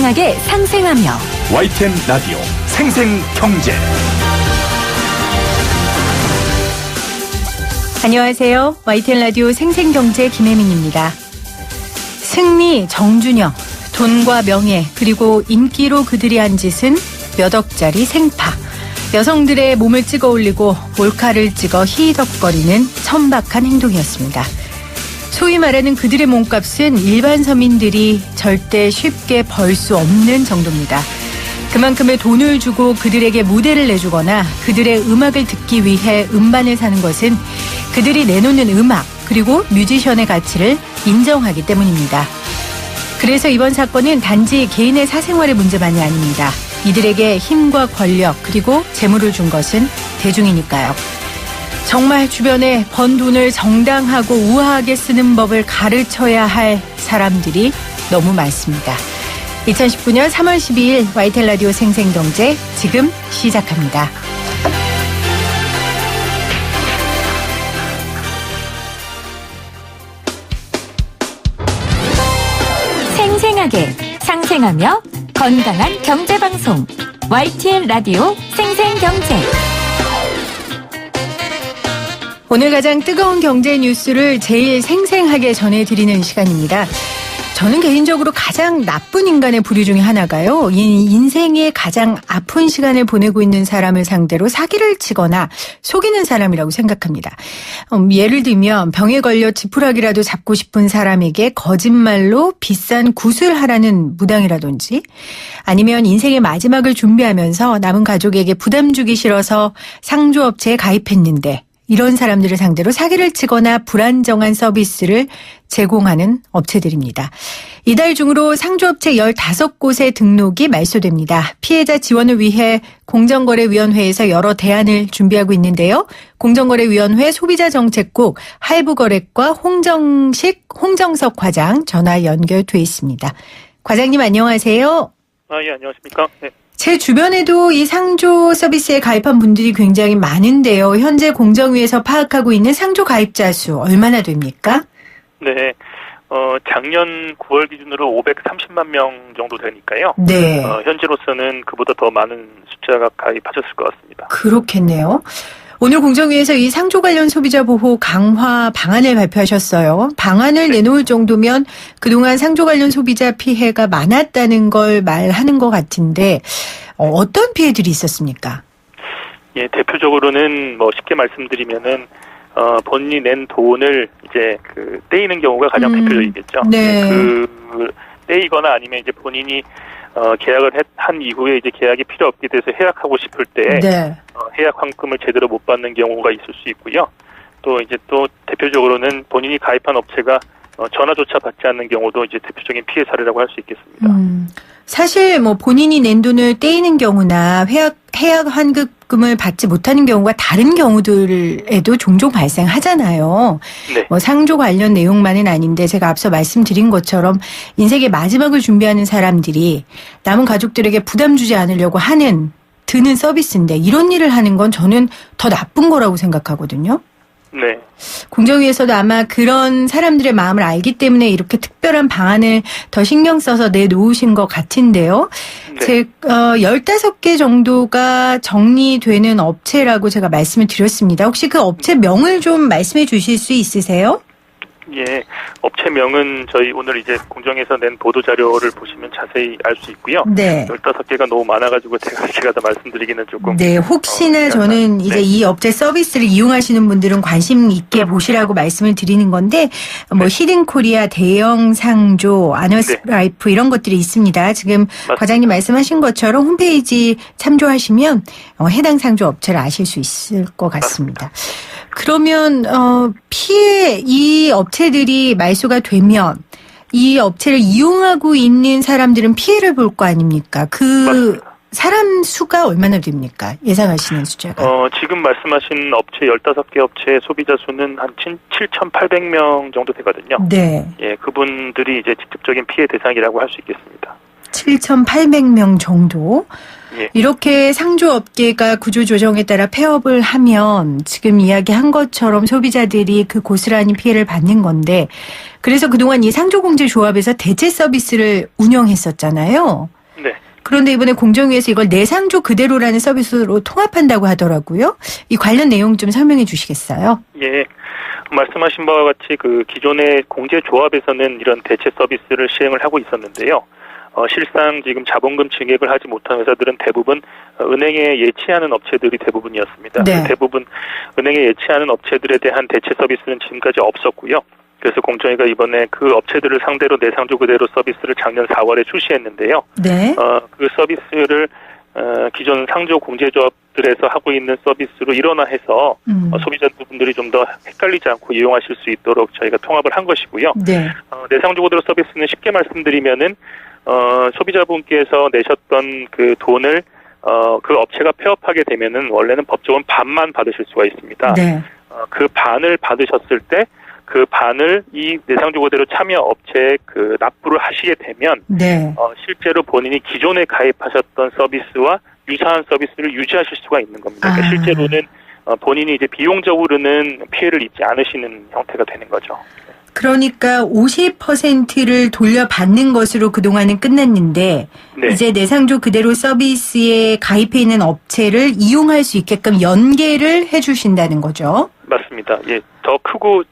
생생하게 상생하며 YTN 라디오 생생경제. 안녕하세요. YTN 라디오 생생경제 김혜민입니다. 승리, 정준영, 돈과 명예, 그리고 인기로 그들이 한 짓은 몇 억짜리 생파. 여성들의 몸을 찍어 올리고 몰카를 찍어 히덕거리는 천박한 행동이었습니다. 소위 말하는 그들의 몸값은 일반 서민들이 절대 쉽게 벌 수 없는 정도입니다. 그만큼의 돈을 주고 그들에게 무대를 내주거나 그들의 음악을 듣기 위해 음반을 사는 것은 그들이 내놓는 음악 그리고 뮤지션의 가치를 인정하기 때문입니다. 그래서 이번 사건은 단지 개인의 사생활의 문제만이 아닙니다. 이들에게 힘과 권력 그리고 재물을 준 것은 대중이니까요. 정말 주변에 번 돈을 정당하고 우아하게 쓰는 법을 가르쳐야 할 사람들이 너무 많습니다. 2019년 3월 12일 YTN 라디오 생생경제 지금 시작합니다. 생생하게 상생하며 건강한 경제방송 YTN 라디오 생생경제. 오늘 가장 뜨거운 경제 뉴스를 제일 생생하게 전해드리는 시간입니다. 저는 개인적으로 가장 나쁜 인간의 부류 중에 하나가요. 인생의 가장 아픈 시간을 보내고 있는 사람을 상대로 사기를 치거나 속이는 사람이라고 생각합니다. 예를 들면 병에 걸려 지푸라기라도 잡고 싶은 사람에게 거짓말로 비싼 굿을 하라는 무당이라든지, 아니면 인생의 마지막을 준비하면서 남은 가족에게 부담 주기 싫어서 상조업체에 가입했는데 이런 사람들을 상대로 사기를 치거나 불안정한 서비스를 제공하는 업체들입니다. 이달 중으로 상조업체 15곳의 등록이 말소됩니다. 피해자 지원을 위해 공정거래위원회에서 여러 대안을 준비하고 있는데요. 공정거래위원회 소비자정책국 할부거래과 홍정석 과장 전화 연결돼 있습니다. 과장님 안녕하세요. 예, 안녕하십니까. 네. 제 주변에도 이 상조 서비스에 가입한 분들이 굉장히 많은데요. 현재 공정위에서 파악하고 있는 상조 가입자 수 얼마나 됩니까? 네. 작년 9월 기준으로 530만 명 정도 되니까요. 네. 현재로서는 그보다 더 많은 숫자가 가입하셨을 것 같습니다. 그렇겠네요. 오늘 공정위에서 이 상조 관련 소비자 보호 강화 방안을 발표하셨어요. 방안을 내놓을 정도면 그동안 상조 관련 소비자 피해가 많았다는 걸 말하는 것 같은데 어떤 피해들이 있었습니까? 예, 대표적으로는 쉽게 말씀드리면은 본인이 낸 돈을 이제 떼이는 경우가 가장 대표적이겠죠. 네. 떼이거나 아니면 이제 본인이 계약을 한 이후에 이제 계약이 필요 없게 돼서 해약하고 싶을 때 네. 해약 환급을 제대로 못 받는 경우가 있을 수 있고요. 또 대표적으로는 본인이 가입한 업체가 전화조차 받지 않는 경우도 이제 대표적인 피해 사례라고 할 수 있겠습니다. 사실 본인이 낸 돈을 떼이는 경우나 해약 환급금을 받지 못하는 경우가 다른 경우들에도 종종 발생하잖아요. 네. 상조 관련 내용만은 아닌데 제가 앞서 말씀드린 것처럼 인생의 마지막을 준비하는 사람들이 남은 가족들에게 부담 주지 않으려고 드는 서비스인데 이런 일을 하는 건 저는 더 나쁜 거라고 생각하거든요. 네. 공정위에서도 아마 그런 사람들의 마음을 알기 때문에 이렇게 특별한 방안을 더 신경 써서 내놓으신 것 같은데요. 네. 15개 정도가 정리되는 업체라고 제가 말씀을 드렸습니다. 혹시 그 업체 명을 좀 말씀해 주실 수 있으세요? 예, 업체명은 저희 오늘 이제 공정에서 낸 보도 자료를 보시면 자세히 알 수 있고요. 네. 15개가 너무 많아가지고 제가 다 말씀드리기는 조금. 네, 혹시나 저는 이제 이 업체 서비스를 이용하시는 분들은 관심 있게 보시라고 말씀을 드리는 건데, 히든코리아, 대형 상조, 아너스라이프 이런 것들이 있습니다. 지금 맞습니다. 과장님 말씀하신 것처럼 홈페이지 참조하시면 해당 상조 업체를 아실 수 있을 것 같습니다. 그러면 이 업체들이 말소가 되면 이 업체를 이용하고 있는 사람들은 피해를 볼 거 아닙니까? 맞습니다. 사람 수가 얼마나 됩니까? 예상하시는 숫자가. 지금 말씀하신 업체 15개 업체의 소비자 수는 한 7,800명 정도 되거든요. 네. 예, 그분들이 이제 직접적인 피해 대상이라고 할 수 있겠습니다. 7,800명 정도. 예. 이렇게 상조업계가 구조조정에 따라 폐업을 하면 지금 이야기한 것처럼 소비자들이 그 고스란히 피해를 받는 건데 그래서 그동안 이 상조공제조합에서 대체 서비스를 운영했었잖아요. 네. 그런데 이번에 공정위에서 이걸 내상조 그대로라는 서비스로 통합한다고 하더라고요. 이 관련 내용 좀 설명해 주시겠어요? 예. 말씀하신 바와 같이 그 기존의 공제조합에서는 이런 대체 서비스를 시행을 하고 있었는데요. 실상 지금 자본금 증액을 하지 못한 회사들은 대부분 은행에 예치하는 업체들이 대부분이었습니다. 네. 대부분 은행에 예치하는 업체들에 대한 대체 서비스는 지금까지 없었고요. 그래서 공정위가 이번에 그 업체들을 상대로 내상조 그대로 서비스를 작년 4월에 출시했는데요. 네. 그 서비스를 기존 상조 공제조합들에서 하고 있는 서비스로 일원화해서 소비자분들이 좀 더 헷갈리지 않고 이용하실 수 있도록 저희가 통합을 한 것이고요. 네. 내상조 그대로 서비스는 쉽게 말씀드리면은 소비자분께서 내셨던 그 돈을 그 업체가 폐업하게 되면은 원래는 법적으로 반만 받으실 수가 있습니다. 네. 그 반을 받으셨을 때 그 반을 이 내상조 그대로 참여 업체에 그 납부를 하시게 되면 네. 실제로 본인이 기존에 가입하셨던 서비스와 유사한 서비스를 유지하실 수가 있는 겁니다. 그러니까 실제로는 본인이 이제 비용적으로는 피해를 입지 않으시는 형태가 되는 거죠. 그러니까 50%를 돌려받는 것으로 그동안은 끝났는데 네. 이제 내상조 그대로 서비스에 가입해 있는 업체를 이용할 수 있게끔 연계를 해 주신다는 거죠. 맞습니다. 예, 더 크고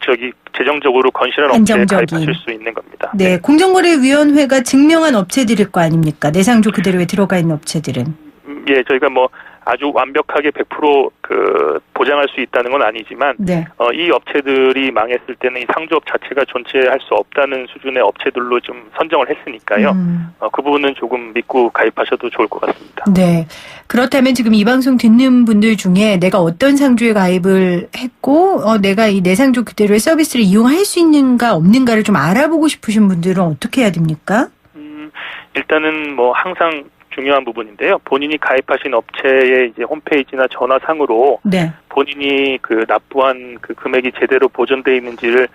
재정적으로 건실한 업체에 안정적인. 가입하실 수 있는 겁니다. 네, 공정거래위원회가 증명한 업체들일 거 아닙니까? 내상조 그대로에 들어가 있는 업체들은. 예, 저희가 뭐 아주 완벽하게 100% 보장할 수 있다는 건 아니지만 네. 이 업체들이 망했을 때는 이 상조업 자체가 존재할 수 없다는 수준의 업체들로 좀 선정을 했으니까요. 그 부분은 조금 믿고 가입하셔도 좋을 것 같습니다. 네. 그렇다면 지금 이 방송 듣는 분들 중에 내가 어떤 상조에 가입을 했고 내가 이 내상조 그대로의 서비스를 이용할 수 있는가 없는가를 좀 알아보고 싶으신 분들은 어떻게 해야 됩니까? 일단은 뭐 항상 중요한 부분인데요. 본인이 가입하신 업체의 이제 홈페이지나 전화상으로 네. 본인이 그 납부한 그 금액이 제대로 보존되어 있는지를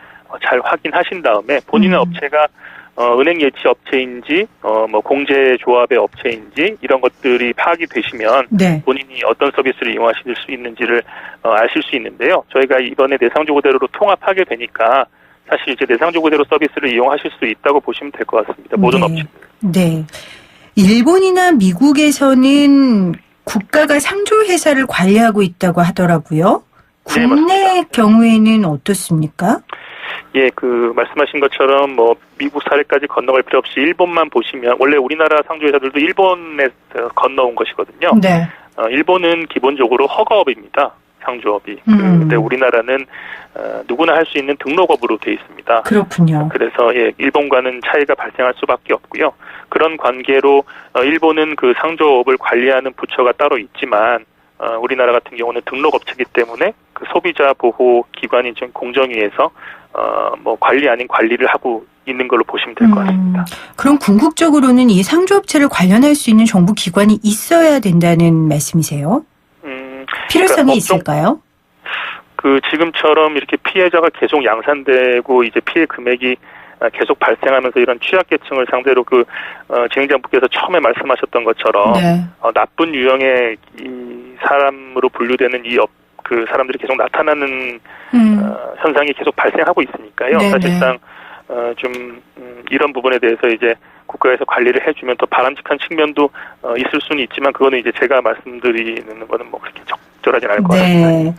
잘 확인하신 다음에 본인의 업체가 은행 예치 업체인지 뭐 공제조합의 업체인지 이런 것들이 파악이 되시면 네. 본인이 어떤 서비스를 이용하실 수 있는지를 아실 수 있는데요. 저희가 이번에 내상조 그대로로 통합하게 되니까 사실 이제 내상조 그대로 서비스를 이용하실 수 있다고 보시면 될 것 같습니다. 모든 네. 업체들. 네. 일본이나 미국에서는 국가가 상조회사를 관리하고 있다고 하더라고요. 네, 국내 맞습니다. 경우에는 어떻습니까? 예, 그 말씀하신 것처럼 뭐 미국 사례까지 건너갈 필요 없이 일본만 보시면 원래 우리나라 상조회사들도 일본에 건너온 것이거든요. 네. 일본은 기본적으로 허가업입니다. 상조업이. 근데 우리나라는 누구나 할 수 있는 등록업으로 돼 있습니다. 그렇군요. 그래서 예, 일본과는 차이가 발생할 수밖에 없고요. 그런 관계로 일본은 그 상조업을 관리하는 부처가 따로 있지만 우리나라 같은 경우는 등록업체이기 때문에 그 소비자 보호 기관인 공정위에서 뭐 관리 아닌 관리를 하고 있는 걸로 보시면 될 것 같습니다. 그럼 궁극적으로는 이 상조업체를 관련할 수 있는 정부 기관이 있어야 된다는 말씀이세요? 필요성이 그러니까 있을까요? 그 지금처럼 이렇게 피해자가 계속 양산되고 이제 피해 금액이 계속 발생하면서 이런 취약계층을 상대로 그 진행자분께서 처음에 말씀하셨던 것처럼 네. 나쁜 유형의 이 사람으로 분류되는 그 사람들이 계속 나타나는 현상이 계속 발생하고 있으니까요. 네네. 사실상 좀 이런 부분에 대해서 이제 국가에서 관리를 해주면 더 바람직한 측면도 있을 수는 있지만 그거는 이제 제가 말씀드리는 거는 뭐 그렇게 적절하진 않을 것 같습니다. 네.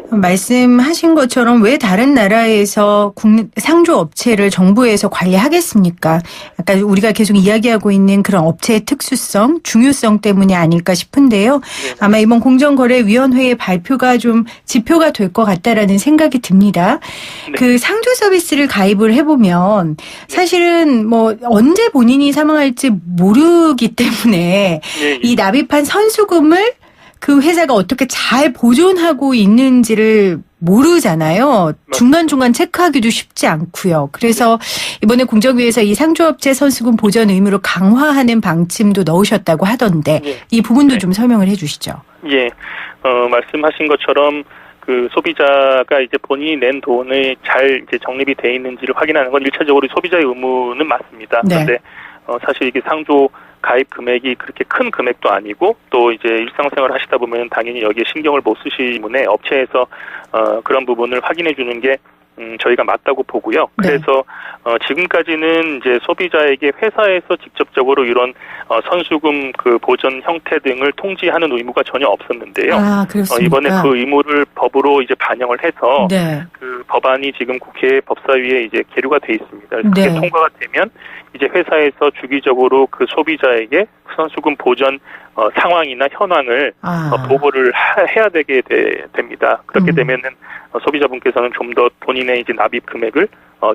말씀하신 것처럼 왜 다른 나라에서 상조 업체를 정부에서 관리하겠습니까? 약간 우리가 계속 이야기하고 있는 그런 업체의 특수성, 중요성 때문이 아닐까 싶은데요. 아마 이번 공정거래위원회의 발표가 좀 지표가 될 것 같다라는 생각이 듭니다. 네. 그 상조 서비스를 가입을 해보면 사실은 뭐 언제 본인이 사망할지 모르기 때문에 예. 이 납입한 선수금을 그 회사가 어떻게 잘 보존하고 있는지를 모르잖아요. 중간중간 체크하기도 쉽지 않고요. 그래서 이번에 공정위에서 이 상조업체 선수금 보전 의무를 강화하는 방침도 넣으셨다고 하던데 이 부분도 좀 설명을 해 주시죠. 예, 말씀하신 것처럼 그 소비자가 이제 본인이 낸 돈이 잘 이제 적립이 돼 있는지를 확인하는 건 일차적으로 소비자의 의무는 맞습니다. 네. 그런데 사실 이게 상조 가입 금액이 그렇게 큰 금액도 아니고 또 이제 일상생활을 하시다 보면 당연히 여기에 신경을 못 쓰시기 때문에 업체에서 그런 부분을 확인해 주는 게 저희가 맞다고 보고요. 그래서 지금까지는 이제 소비자에게 회사에서 직접적으로 이런 선수금 그 보전 형태 등을 통지하는 의무가 전혀 없었는데요. 아, 그렇습니까? 이번에 그 의무를 법으로 이제 반영을 해서 네. 그 법안이 지금 국회 법사위에 이제 계류가 돼 있습니다. 그래서 그게 네. 통과가 되면 이제 회사에서 주기적으로 그 소비자에게 선수금 보전 상황이나 현황을 보고를 해야 되게 됩니다. 그렇게 되면은 소비자분께서는 좀 더 본인의 이제 납입 금액을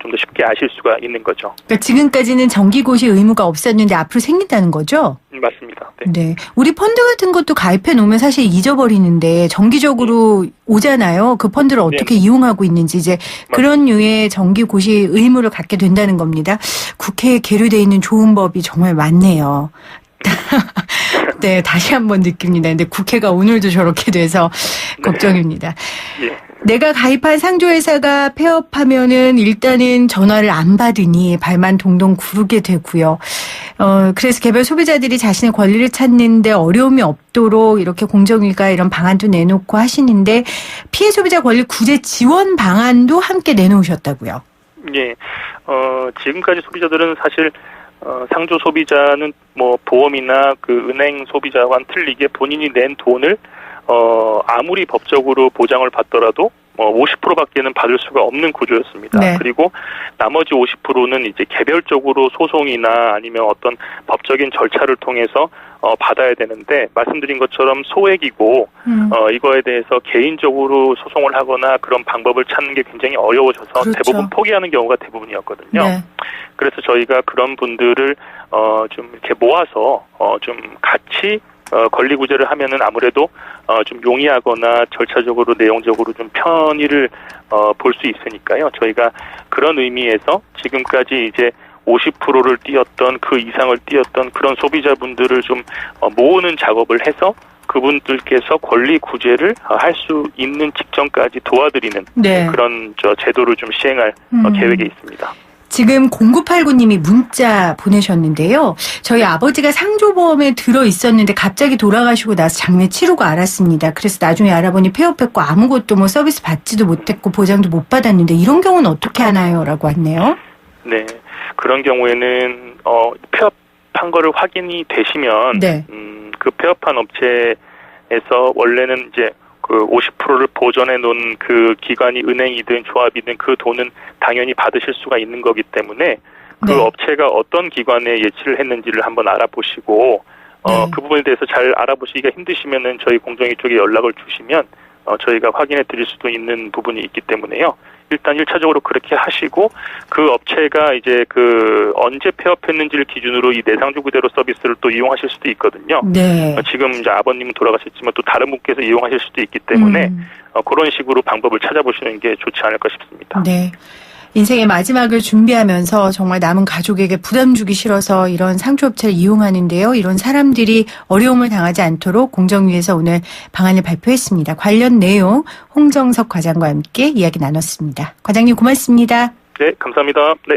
좀 더 쉽게 아실 수가 있는 거죠. 그러니까 지금까지는 정기고시 의무가 없었는데 앞으로 생긴다는 거죠? 맞습니다. 네. 네. 우리 펀드 같은 것도 가입해 놓으면 사실 잊어버리는데 정기적으로 오잖아요. 그 펀드를 어떻게 이용하고 있는지 이제 그런 류의 정기고시 의무를 갖게 된다는 겁니다. 국회에 계류되어 있는 좋은 법이 정말 많네요. 네, 다시 한번 느낍니다. 근데 국회가 오늘도 저렇게 돼서 걱정입니다. 예. 내가 가입한 상조회사가 폐업하면은 일단은 전화를 안 받으니 발만 동동 구르게 되고요. 그래서 개별 소비자들이 자신의 권리를 찾는데 어려움이 없도록 이렇게 공정위가 이런 방안도 내놓고 하시는데 피해 소비자 권리 구제 지원 방안도 함께 내놓으셨다고요. 예. 지금까지 소비자들은 사실 상조 소비자는 뭐 보험이나 그 은행 소비자와는 틀리게 본인이 낸 돈을 아무리 법적으로 보장을 받더라도 50%밖에는 받을 수가 없는 구조였습니다. 네. 그리고 나머지 50%는 이제 개별적으로 소송이나 아니면 어떤 법적인 절차를 통해서 받아야 되는데 말씀드린 것처럼 소액이고 이거에 대해서 개인적으로 소송을 하거나 그런 방법을 찾는 게 굉장히 어려워져서 그렇죠. 대부분 포기하는 경우가 대부분이었거든요. 네. 그래서 저희가 그런 분들을 좀 이렇게 모아서 좀 같이 권리 구제를 하면은 아무래도 좀 용이하거나 절차적으로 내용적으로 좀 편의를 볼 수 있으니까요. 저희가 그런 의미에서 지금까지 이제 50%를 뛰었던 그 이상을 뛰었던 그런 소비자분들을 좀 모으는 작업을 해서 그분들께서 권리 구제를 할 수 있는 직전까지 도와드리는 네. 그런 제도를 좀 시행할 계획에 있습니다. 지금 0989님이 문자 보내셨는데요. 저희 아버지가 상조보험에 들어 있었는데 갑자기 돌아가시고 나서 장례 치르고 알았습니다. 그래서 나중에 알아보니 폐업했고 아무것도 뭐 서비스 받지도 못했고 보장도 못 받았는데 이런 경우는 어떻게 하나요? 라고 왔네요. 네. 그런 경우에는 폐업한 거를 확인이 되시면 네. 그 폐업한 업체에서 원래는 이제 그 50%를 보전해 놓은 그 기관이 은행이든 조합이든 그 돈은 당연히 받으실 수가 있는 거기 때문에 그 네. 업체가 어떤 기관에 예치를 했는지를 한번 알아보시고 네. 그 부분에 대해서 잘 알아보시기가 힘드시면은 저희 공정위 쪽에 연락을 주시면 저희가 확인해 드릴 수도 있는 부분이 있기 때문에요. 일단 1차적으로 그렇게 하시고 그 업체가 이제 그 언제 폐업했는지를 기준으로 이 내상조 그대로 서비스를 또 이용하실 수도 있거든요. 네. 지금 이제 아버님은 돌아가셨지만 또 다른 분께서 이용하실 수도 있기 때문에 그런 식으로 방법을 찾아보시는 게 좋지 않을까 싶습니다. 네. 인생의 마지막을 준비하면서 정말 남은 가족에게 부담 주기 싫어서 이런 상조업체를 이용하는데요. 이런 사람들이 어려움을 당하지 않도록 공정위에서 오늘 방안을 발표했습니다. 관련 내용 홍정석 과장과 함께 이야기 나눴습니다. 과장님 고맙습니다. 네, 감사합니다. 네.